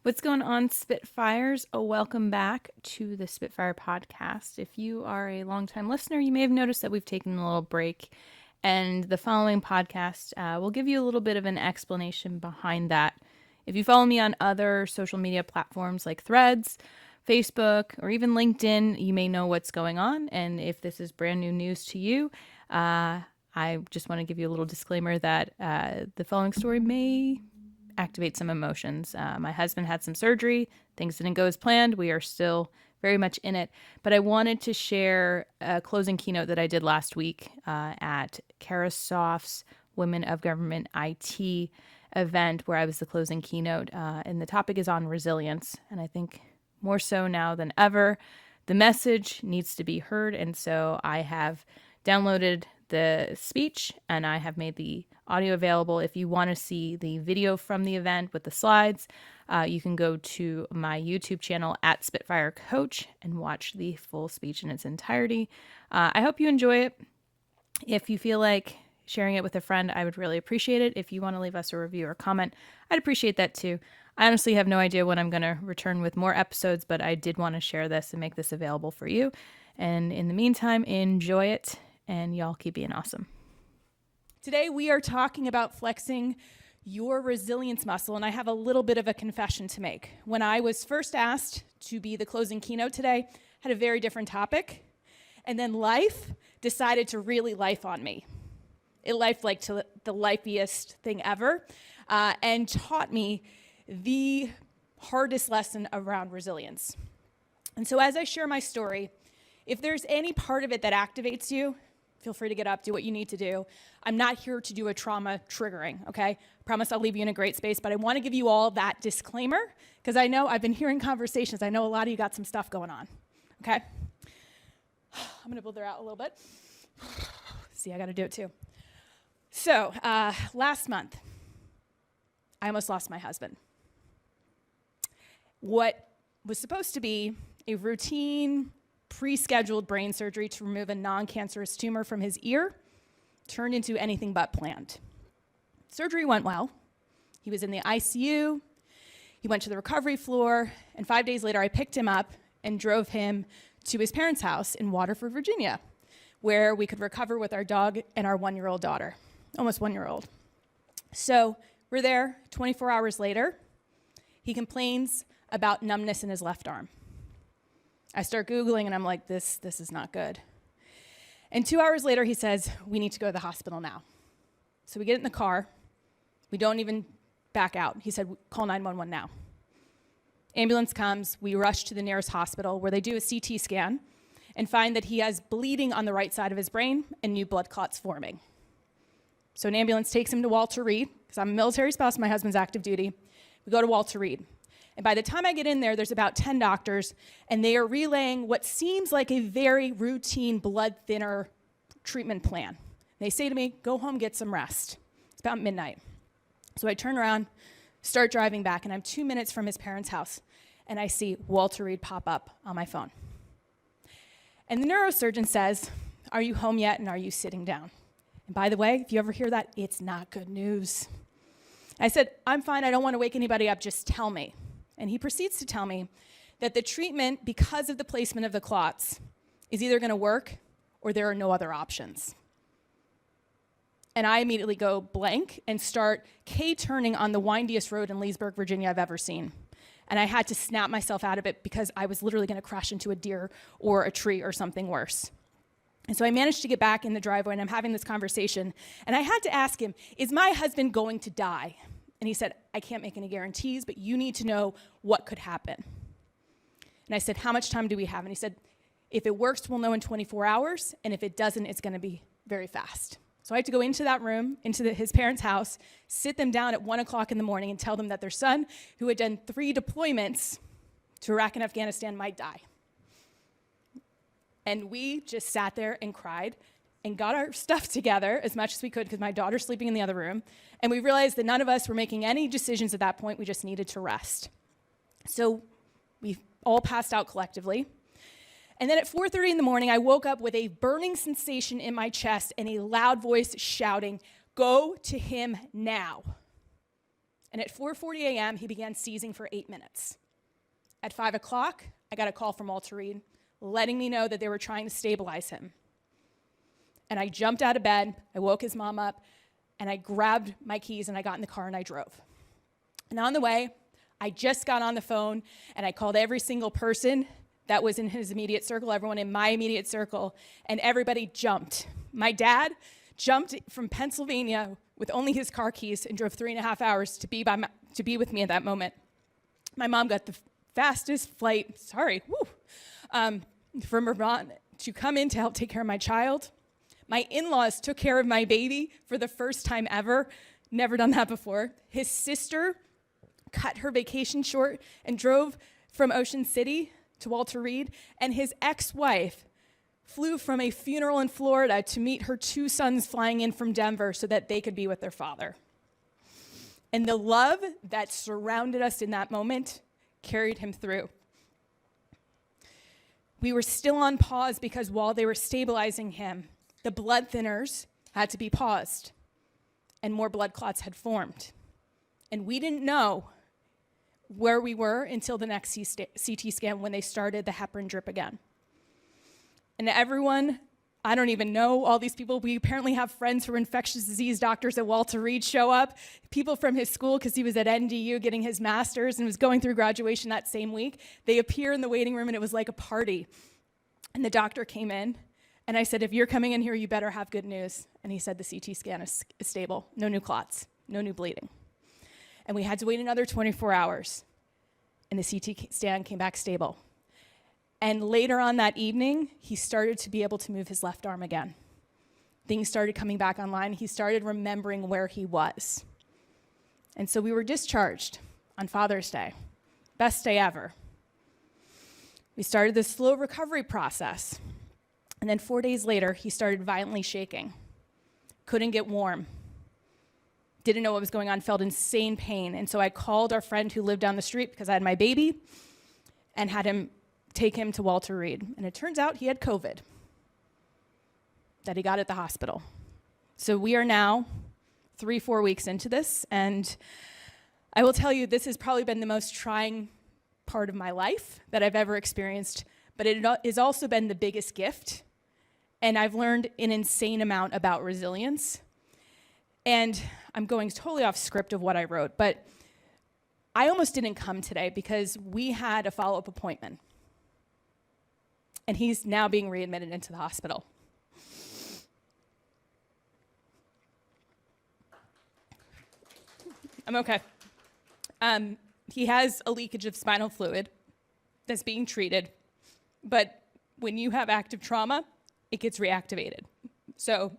What's going on, Spitfires? Welcome back to the Spitfire podcast. If you are a longtime listener, you may have noticed that we've taken a little break, and the following podcast will give you a little bit of an explanation behind that. If you follow me on other social media platforms like Threads, Facebook, or even LinkedIn, you may know what's going on. And if this is brand new news to you, I just want to give you a little disclaimer that the following story may activate some emotions. My husband had some surgery. Things didn't go as planned. We are still very much in it. But I wanted to share a closing keynote that I did last week at Carasoft's Women of Government IT event, where I was the closing keynote. And the topic is on resilience. And I think more so now than ever, the message needs to be heard. And so I have downloaded the speech and I have made the audio available. If you want to see the video from the event with the slides, you can go to my YouTube channel at Spitfire Coach and watch the full speech in its entirety. I hope you enjoy it. If you feel like sharing it with a friend, I would really appreciate it. If you want to leave us a review or comment, I'd appreciate that too. I honestly have no idea when I'm going to return with more episodes, but I did want to share this and make this available for you. And in the meantime, enjoy it, and y'all keep being awesome. Today we are talking about flexing your resilience muscle, and I have a little bit of a confession to make. When I was first asked to be the closing keynote today, I had a very different topic, and then life decided to really life on me. It life like to the lifeiest thing ever, and taught me the hardest lesson around resilience. And so as I share my story, if there's any part of it that activates you, feel free to get up, do what you need to do. I'm not here to do a trauma triggering, okay? I promise I'll leave you in a great space, but I want to give you all that disclaimer because I know I've been hearing conversations. I know a lot of you got some stuff going on, okay? I'm going to build her out a little bit. See, I got to do it too. So, last month, I almost lost my husband. What was supposed to be a routine, pre-scheduled brain surgery to remove a non-cancerous tumor from his ear turned into anything but planned. Surgery went well. He was in the ICU. He went to the recovery floor, and 5 days later, I picked him up and drove him to his parents' house in Waterford, Virginia, where we could recover with our dog and our 1-year-old daughter, almost 1-year-old. So we're there 24 hours later. He complains about numbness in his left arm. I start Googling, and I'm like, this is not good. And 2 hours later, he says, we need to go to the hospital now. So we get in the car. We don't even back out. He said, call 911 now. Ambulance comes. We rush to the nearest hospital where they do a CT scan and find that he has bleeding on the right side of his brain and new blood clots forming. So an ambulance takes him to Walter Reed, because I'm a military spouse, my husband's active duty. We go to Walter Reed. And by the time I get in there, there's about 10 doctors, and they are relaying what seems like a very routine blood thinner treatment plan. They say to me, go home, get some rest. It's about midnight. So I turn around, start driving back, and I'm 2 minutes from his parents' house, and I see Walter Reed pop up on my phone. And the neurosurgeon says, are you home yet, and are you sitting down? And by the way, if you ever hear that, it's not good news. I said, I'm fine, I don't want to wake anybody up, just tell me. And he proceeds to tell me that the treatment, because of the placement of the clots, is either going to work or there are no other options. And I immediately go blank and start K-turning on the windiest road in Leesburg, Virginia I've ever seen. And I had to snap myself out of it because I was literally going to crash into a deer or a tree or something worse. And so I managed to get back in the driveway, and I'm having this conversation. And I had to ask him, is my husband going to die? And he said, I can't make any guarantees, but you need to know what could happen. And I said, how much time do we have? And he said, if it works, we'll know in 24 hours. And if it doesn't, it's going to be very fast. So I had to go into that room, into his parents' house, sit them down at 1 o'clock in the morning and tell them that their son, who had done 3 deployments to Iraq and Afghanistan, might die. And we just sat there and cried and got our stuff together as much as we could because my daughter's sleeping in the other room. And we realized that none of us were making any decisions at that point. We just needed to rest. So we all passed out collectively. And then at 4:30 in the morning, I woke up with a burning sensation in my chest and a loud voice shouting, go to him now. And at 4:40 a.m., he began seizing for 8 minutes. At 5 o'clock, I got a call from Walter Reed letting me know that they were trying to stabilize him. And I jumped out of bed, I woke his mom up, and I grabbed my keys and I got in the car and I drove. And on the way, I just got on the phone and I called every single person that was in his immediate circle, everyone in my immediate circle, and everybody jumped. My dad jumped from Pennsylvania with only his car keys and drove 3.5 hours to be with me at that moment. My mom got the fastest flight, from Vermont to come in to help take care of my child. My in-laws took care of my baby for the first time ever. Never done that before. His sister cut her vacation short and drove from Ocean City to Walter Reed, and his ex-wife flew from a funeral in Florida to meet her 2 sons flying in from Denver so that they could be with their father. And the love that surrounded us in that moment carried him through. We were still on pause because while they were stabilizing him, the blood thinners had to be paused and more blood clots had formed. And we didn't know where we were until the next CT scan when they started the heparin drip again. And everyone, I don't even know all these people. We apparently have friends who are infectious disease doctors at Walter Reed show up, people from his school because he was at NDU getting his master's and was going through graduation that same week. They appear in the waiting room and it was like a party. And the doctor came in and I said, if you're coming in here, you better have good news. And he said the CT scan is stable, no new clots, no new bleeding. And we had to wait another 24 hours and the CT scan came back stable. And later on that evening, he started to be able to move his left arm again. Things started coming back online. He started remembering where he was. And so we were discharged on Father's Day. Best day ever. We started this slow recovery process. And then 4 days later, he started violently shaking. Couldn't get warm. Didn't know what was going on, felt insane pain. And so I called our friend who lived down the street because I had my baby and had him take him to Walter Reed. And it turns out he had COVID that he got at the hospital. So we are now 3-4 weeks into this, and I will tell you this has probably been the most trying part of my life that I've ever experienced, but it has also been the biggest gift, and I've learned an insane amount about resilience. And I'm going totally off script of what I wrote, but I almost didn't come today because we had a follow-up appointment. And he's now being readmitted into the hospital. I'm okay. He has a leakage of spinal fluid that's being treated, but when you have active trauma, it gets reactivated. So